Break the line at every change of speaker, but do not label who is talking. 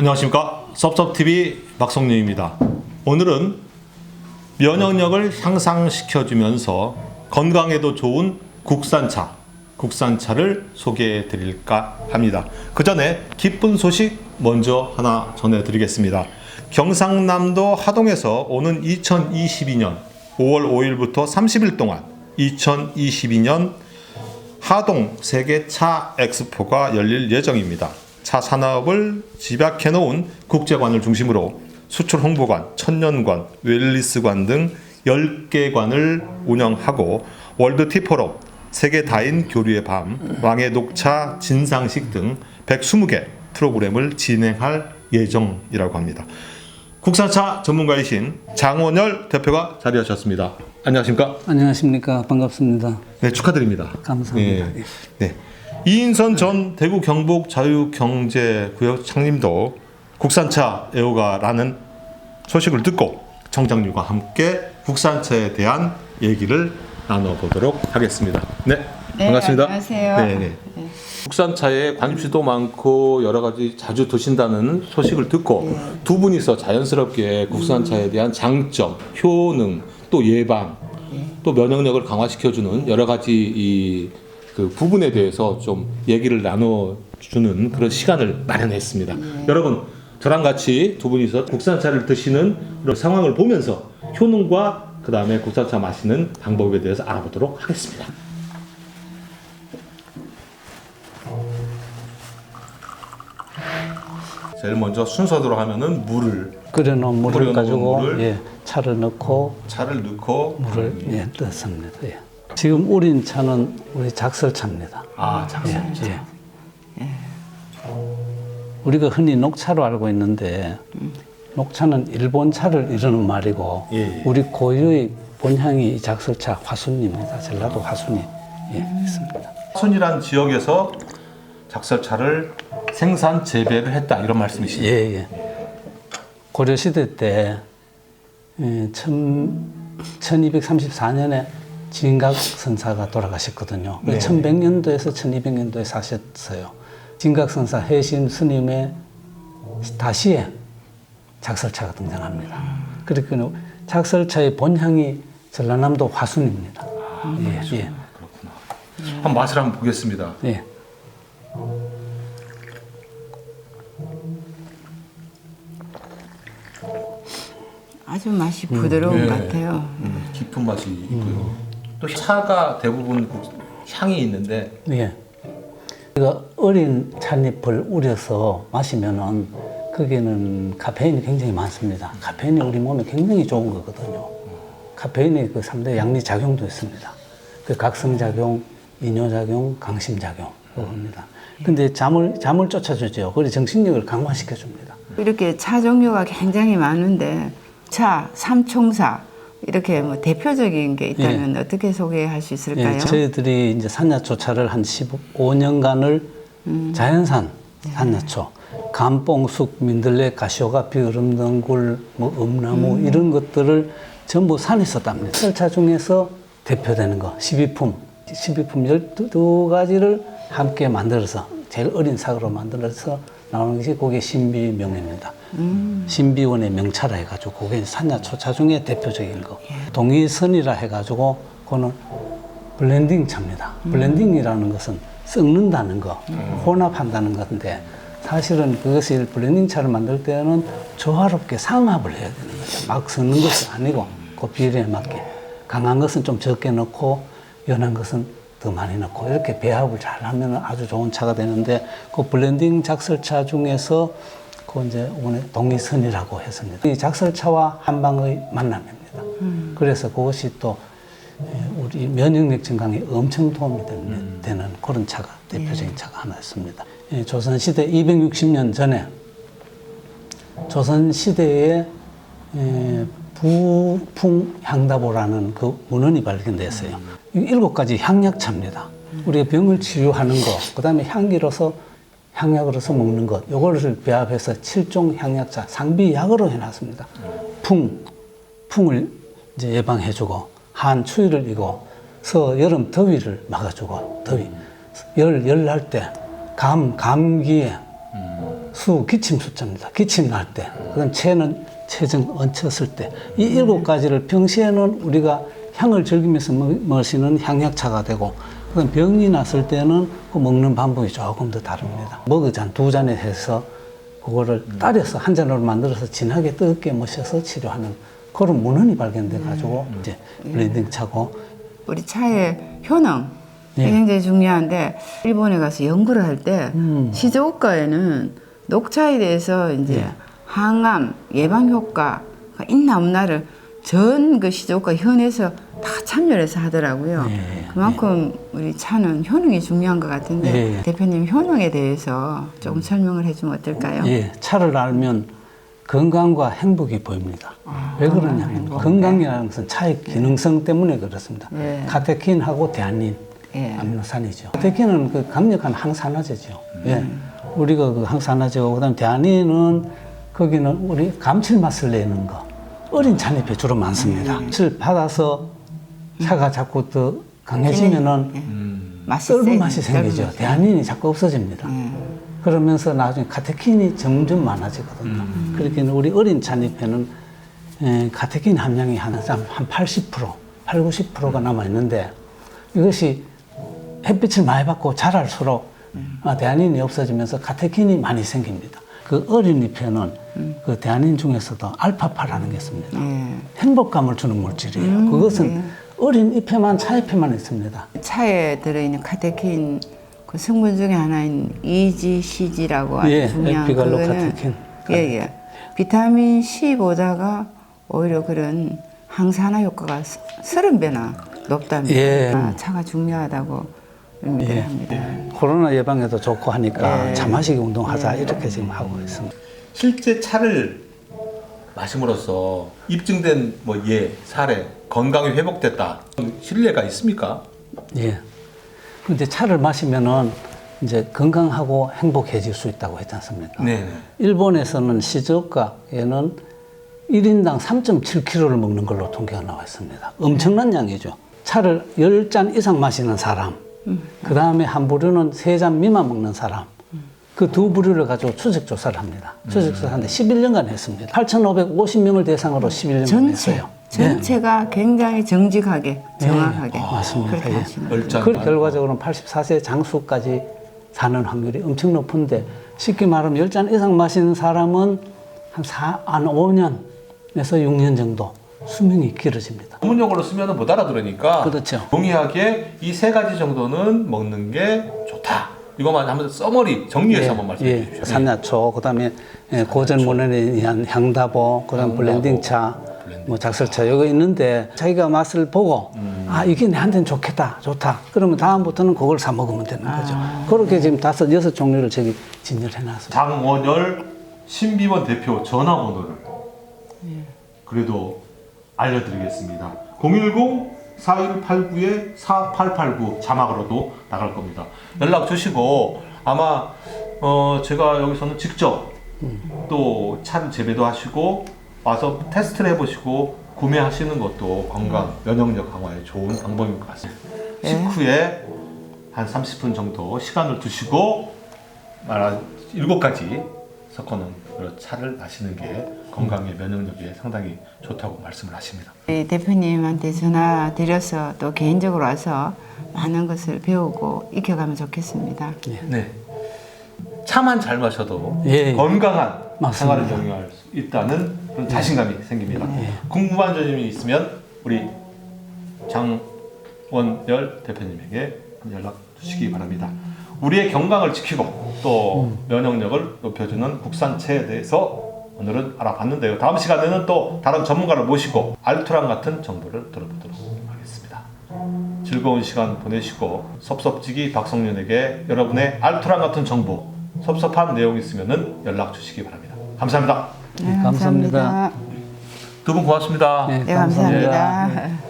안녕하십니까. 섭섭TV 박성룡입니다. 오늘은 면역력을 향상시켜주면서 건강에도 좋은 국산차를 소개해 드릴까 합니다. 그 전에 기쁜 소식 먼저 하나 전해드리겠습니다. 경상남도 하동에서 오는 2022년 5월 5일부터 30일 동안 2022년 하동 세계 차 엑스포가 열릴 예정입니다. 차 산업을 집약해 놓은 국제관을 중심으로 수출 홍보관, 천년관, 웰리스관 등 10개 관을 운영하고 월드 티포럼, 세계 다인 교류의 밤, 왕의 녹차 진상식 등 120개 프로그램을 진행할 예정이라고 합니다. 국산차 전문가이신 장원열 대표가 자리하셨습니다. 안녕하십니까?
안녕하십니까. 반갑습니다.
네, 축하드립니다.
감사합니다.
네. 이인선 전 대구 경북 자유경제구역 창림도 국산차 애호가라는 소식을 듣고 청장님과 함께 국산차에 대한 얘기를 나눠보도록 하겠습니다. 네, 반갑습니다.
안녕하세요.
네. 국산차에 관심도 많고 여러 가지 자주 드신다는 소식을 듣고 두 분이서 자연스럽게 국산차에 대한 장점, 효능, 또 예방, 또 면역력을 강화시켜주는 여러 가지 그 부분에 대해서 좀 얘기를 나눠주는 그런 시간을 마련했습니다. 여러분, 저랑 같이 두 분이서 국산차를 드시는 그런 상황을 보면서 효능과 그 다음에 국산차 마시는 방법에 대해서 알아보도록 하겠습니다. 제일 먼저 순서대로 하면은 물을
끓여놓은 물을
끓여놓은
가지고
물을
차를 넣고
물을
넣습니다. 지금 우린 차는 우리 작설차입니다.
작설차.
우리가 흔히 녹차로 알고 있는데 녹차는 일본 차를 이르는 말이고 우리 고유의 본향이 이 작설차 화순입니다. 전라도 화순이 있습니다.
화순이란 지역에서 작설차를 생산 재배를 했다 이런 말씀이시죠?
고려 시대 때 1234년에 진각선사가 돌아가셨거든요. 1100년도에서 1200년도에 사셨어요. 진각선사 해심 스님의 다시에 작설차가 등장합니다. 그러니까 작설차의 본향이 전라남도 화순입니다.
그렇구나. 한번 맛을 한번 보겠습니다.
아주 맛이 부드러운 것 같아요.
깊은 맛이 있고요. 또 차가 대부분 향이 있는데
우리가 어린 찻잎을 우려서 마시면은 거기에는 카페인이 굉장히 많습니다. 카페인이 우리 몸에 굉장히 좋은 거거든요. 카페인이 그 3대 양리 작용도 있습니다. 그 각성작용, 이뇨작용, 강심작용 그겁니다. 근데 잠을 쫓아주죠. 그리고 정신력을 강화시켜줍니다.
이렇게 차 종류가 굉장히 많은데 차, 삼총사 이렇게 뭐 대표적인 게 있다면 어떻게 소개할 수 있을까요?
저희들이 이제 산야초차를 한 15년간을 자연산 산야초, 감뽕,쑥, 민들레, 가시오가, 비얼음, 덩굴, 뭐 음나무 이런 것들을 전부 산에서 땁니다. 설차 중에서 대표되는 거 12품 12가지를 함께 만들어서 제일 어린 삭으로 만들어서 나오는 것이 그게 신비명입니다. 신비원의 명차라 해가지고 그게 산야초차 중에 대표적인 거. 동의선이라 해가지고 그거는 블렌딩 차입니다. 블렌딩이라는 것은 섞는다는 거, 혼합한다는 건데 사실은 그것을 블렌딩 차를 만들 때는 조화롭게 상합을 해야 되는 거죠. 막 섞는 것이 아니고 그 비율에 맞게 강한 것은 좀 적게 넣고 연한 것은 더 많이 넣고 이렇게 배합을 잘 하면 아주 좋은 차가 되는데 그 블렌딩 작설차 중에서 그 이제 오늘 동의선이라고 했습니다. 이 작설차와 한방의 만남입니다. 그래서 그것이 또 우리 면역력 증강에 엄청 도움이 되는 그런 차가 대표적인 차가 하나 있습니다. 조선시대 260년 전에 조선시대에 부풍향다보라는 그 문헌이 발견됐어요. 7가지 향약차입니다. 우리가 병을 치유하는 거, 그 다음에 향기로서 향약으로서 먹는 것, 요거를 배합해서 7종 향약차, 상비약으로 해놨습니다. 풍을 이제 예방해주고, 한 추위를 이고, 여름 더위를 막아주고, 열날 때, 감기에 수, 기침 숫자입니다. 기침 날 때. 그다음 체는 체중 얹혔을 때. 이 7가지를 평시에는 우리가 향을 즐기면서 마시는 향약차가 되고, 그다음 병이 났을 때는 그 먹는 방법이 조금 더 다릅니다. 머그잔 2잔에 해서 그거를 따려서 한 잔으로 만들어서 진하게 뜨겁게 마셔서 치료하는 그런 문헌이 발견돼 가지고 이제 블렌딩 차고.
우리 차의 효능
예.
굉장히 중요한데 일본에 가서 연구를 할 때 시즈오카에는 녹차에 대해서 이제 항암 예방 효과가 있나 없나를 전 그 시즈오카 현에서 다 참여를 해서 하더라고요. 그만큼 우리 차는 효능이 중요한 것 같은데 대표님 효능에 대해서 조금 설명을 해주면 어떨까요?
예, 차를 알면 건강과 행복이 보입니다. 왜 그러냐면 건강이라는 것은 차의 기능성 때문에 그렇습니다. 카테킨하고 대안닌 아미노산이죠. 카테킨은 그 강력한 항산화제죠. 예. 우리가 그 항산화제고 그다음 대안닌은 거기는 우리 감칠맛을 내는 거. 어린 찻잎에 주로 많습니다. 를 받아서 차가 자꾸 더 강해지면은 떫은 맛이 생기죠. 대안닌이 자꾸 없어집니다. 그러면서 나중에 카테킨이 점점 많아지거든요. 그렇게 우리 어린 찻잎에는 카테킨 함량이 한 80%, 90%가 남아있는데 이것이 햇빛을 많이 받고 자랄수록 대안닌이 없어지면서 카테킨이 많이 생깁니다. 그 어린 잎에는 그 대안닌 중에서도 알파파라는 게 있습니다. 행복감을 주는 물질이에요. 그것은 어린 잎에만, 차잎에만 있습니다.
차에 들어있는 카테킨 그 성분 중에 하나인 EGCG라고 아주 중요한
에피갈로카테킨.
비타민 C보다가 오히려 그런 항산화 효과가 30배나 높답니다. 차가 중요하다고 합니다.
코로나 예방에도 좋고 하니까 차 마시기 운동하자 이렇게 지금 하고 있습니다.
실제 차를 마심으로써 입증된 사례 건강이 회복됐다 신뢰가 있습니까?
예. 근데 차를 마시면은 이제 건강하고 행복해질 수 있다고 했지 않습니까?
네.
일본에서는 시즈오카에는 1인당 3.7kg를 먹는 걸로 통계가 나와 있습니다. 엄청난 양이죠. 차를 10잔 이상 마시는 사람, 그 다음에 한 부류는 3잔 미만 먹는 사람, 그 두 부류를 가지고 추적 조사를 합니다. 추적 조사하는데 11년간 했습니다. 8,550명을 대상으로 11년간 했어요.
전체가 굉장히 정직하게, 정확하게.
맞습니다.
그렇게 하시는
그 결과적으로는 84세 장수까지 사는 확률이 엄청 높은데 쉽게 말하면 10잔 이상 마시는 사람은 한 5년에서 6년 정도 수명이 길어집니다.
전문용어로 쓰면 못 알아들으니까
그렇죠.
동의하게 이 3가지 정도는 먹는 게 좋다. 이것만 하면서 써머리 정리해서 한번 말씀해 주십시오.
산야초, 그다음에 고전 문헌에 의한 향다보, 그다음 블렌딩차, 작설차 이거 있는데 자기가 맛을 보고 이게 내한테는 좋겠다, 좋다. 그러면 다음부터는 그걸 사 먹으면 되는 거죠. 그렇게 지금 5, 6종류를 저기 진열해 놨습니다.
장원열 신비원 대표 전화번호를 그래도 알려드리겠습니다. 010-4189-4889 자막으로도 나갈 겁니다. 연락 주시고 아마 제가 여기서는 직접 또 차를 재배도 하시고 와서 테스트를 해보시고 구매하시는 것도 건강, 면역력 강화에 좋은 방법인 것 같습니다. 식후에 한 30분 정도 시간을 두시고 7가지 섞어놓은 차를 마시는 게 건강에 면역력에 상당히 좋다고 말씀을 하십니다.
대표님한테 전화 드려서 또 개인적으로 와서 많은 것을 배우고 익혀가면 좋겠습니다.
네. 차만 잘 마셔도 건강한 생활을 영위할 수 있다는 그런 자신감이 생깁니다. 궁금한 점이 있으면 우리 장원열 대표님에게 연락 주시기 바랍니다. 우리의 건강을 지키고 또 면역력을 높여주는 국산채에 대해서 오늘은 알아봤는데요. 다음 시간에는 또 다른 전문가를 모시고 알토란 같은 정보를 들어보도록 하겠습니다. 즐거운 시간 보내시고 섭섭지기 박성윤에게 여러분의 알토란 같은 정보, 섭섭한 내용 있으면 연락 주시기 바랍니다. 감사합니다.
네, 감사합니다.
두 분 고맙습니다.
네, 감사합니다.